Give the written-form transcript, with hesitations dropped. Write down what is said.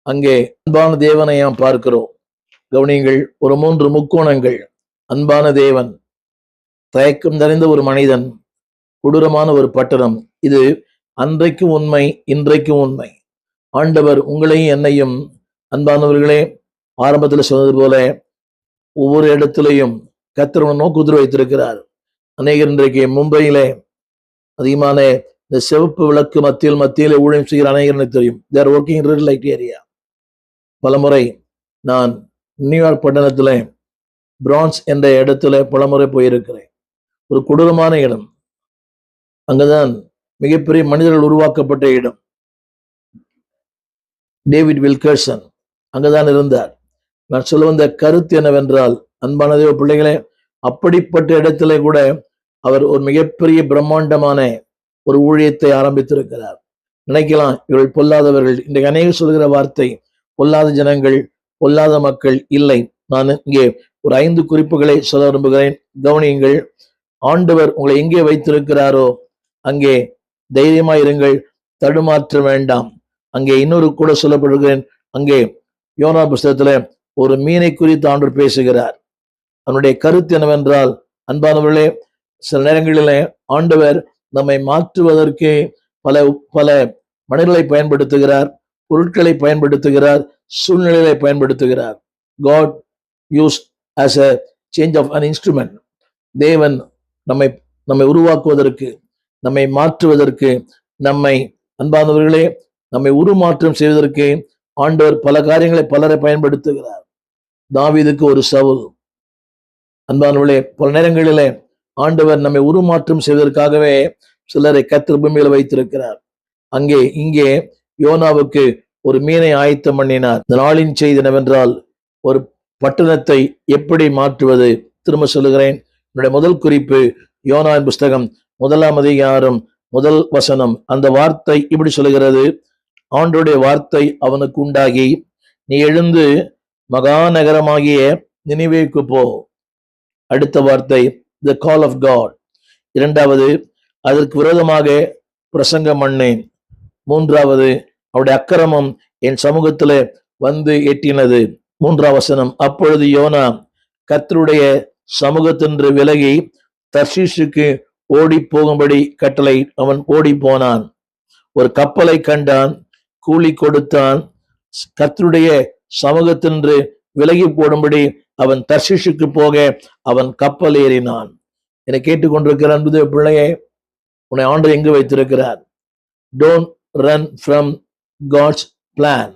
அங்கே அன்பான தேவனை நாம் பார்க்கிறோம். கவனியங்கள், ஒரு 3 முக்கோணங்கள். அன்பான தேவன், தயக்கம் நிறைந்த ஒரு மனிதன், கொடூரமான ஒரு பட்டணம். இது அன்றைக்கும் உண்மை, இன்றைக்கும் உண்மை. ஆண்டவர் உங்களையும் என்னையும், அன்பானவர்களே, ஆரம்பத்தில் சொன்னது போல ஒவ்வொரு இடத்திலையும் கர்த்தர் நோக்குதிர வைத்திருக்கிறார். அநேகர் இன்றைக்கு மும்பையிலே அதிகமான இந்த சிவப்பு விளக்கு மத்தியில ஊழியம் செய்கிற அநேகர் தெரியும். they are working in red light area. பலமுறை நான் நியூயார்க் பட்டணத்துல பிரான்ஸ் என்ற இடத்துல பலமுறை போயிருக்கிறேன். ஒரு கொடூரமான இடம். அங்கதான் மிகப்பெரிய மனிதர்கள் உருவாக்கப்பட்ட இடம். டேவிட் வில்கர்சன் அங்கதான் இருந்தார். நான் சொல்ல வந்த கருத்து என்னவென்றால், அன்பான தேவ பிள்ளைகளே, அப்படிப்பட்ட இடத்துல கூட அவர் ஒரு மிகப்பெரிய பிரம்மாண்டமான ஒரு ஊழியத்தை ஆரம்பித்திருக்கிறார். நினைக்கலாம் இவர்கள் பொல்லாதவர்கள். இன்றைக்கு அநேகம் சொல்கிற வார்த்தை பொல்லாத ஜனங்கள், பொல்லாத மக்கள் இல்லை. நான் இங்கே ஒரு 5 குறிப்புகளை சொல்ல விரும்புகிறேன். கவனியுங்கள். ஆண்டவர் உங்களை எங்கே வைத்திருக்கிறாரோ அங்கே தைரியமாயிருங்கள், தடுமாற்ற வேண்டாம். அங்கே இன்னொரு கூட சொல்லப்படுகிறேன். அங்கே யோனா புஸ்தகத்துல ஒரு மீனை குறித்து ஆண்டவர் பேசுகிறார். அவனுடைய கருத்து என்னவென்றால், அன்பானவர்களே, சில நேரங்களிலே ஆண்டவர் நம்மை மாற்றுவதற்கு பல பல மனிதர்களை பயன்படுத்துகிறார், பொருட்களை பயன்படுத்துகிறார், சூழ்நிலைகளை பயன்படுத்துகிறார். God used as a change of an instrument. தேவன் நம்மை உருவாக்குவதற்கு, நம்மை மாற்றுவதற்கு, நம்மை, அன்பானவர்களே, நம்மை உருமாற்றம் செய்வதற்கு ஆண்டவர் பல காரியங்களை பலரை பயன்படுத்துகிறார். தாவீதுக்கு ஒரு சவுல். அன்பானவர்களே, பல நேரங்களிலே ஆண்டவர் நம்மை உருமாற்றம் செய்வதற்காகவே சிலரை கர்த்தர் பூமியில வைத்திருக்கிறார். இங்கே யோனாவுக்கு ஒரு மீனை ஆயத்தம் பண்ணினார். இந்த நாளின் செய்தி என்னவென்றால், ஒரு பட்டணத்தை எப்படி மாற்றுவது. திரும்ப சொல்லுகிறேன். என்னுடைய முதல் குறிப்பு யோனாவின் புஸ்தகம் 1ஆம் அதிகாரம் 1 வசனம். அந்த வார்த்தை இப்படி சொல்லுகிறது: ஆண்டவருடைய வார்த்தை அவனுக்கு உண்டாகி, நீ எழுந்து மகாநகரமாகிய நினிவேக்கு போ. அடுத்த வார்த்தை the call of God. 2வது, அதற்கு விரோதமாக பிரசங்கம் பண்ணேன். 3வது, அவருடைய அக்கிரமம் என் சமூகத்துல வந்து எட்டினது. 3ஆம் வசனம். அப்பொழுது யோனா கர்த்தருடைய சமூகத்தின்று விலகி தர்ஷீஷுக்கு ஓடி போகும்படி கட்டளை. அவன் ஓடி போனான். ஒரு கப்பலை கண்டான், கூலி கொடுத்தான். கர்த்தருடைய சமூகத்தின்று விலகி போடும்படி அவன் தர்ஷீஷுக்கு போக அவன் கப்பல் ஏறினான். என்னை கேட்டுக்கொண்டிருக்கிற அன்பு பிள்ளையே, உன்னை ஆண்டவர் எங்கு வைத்திருக்கிறார்? Don't run from God's plan.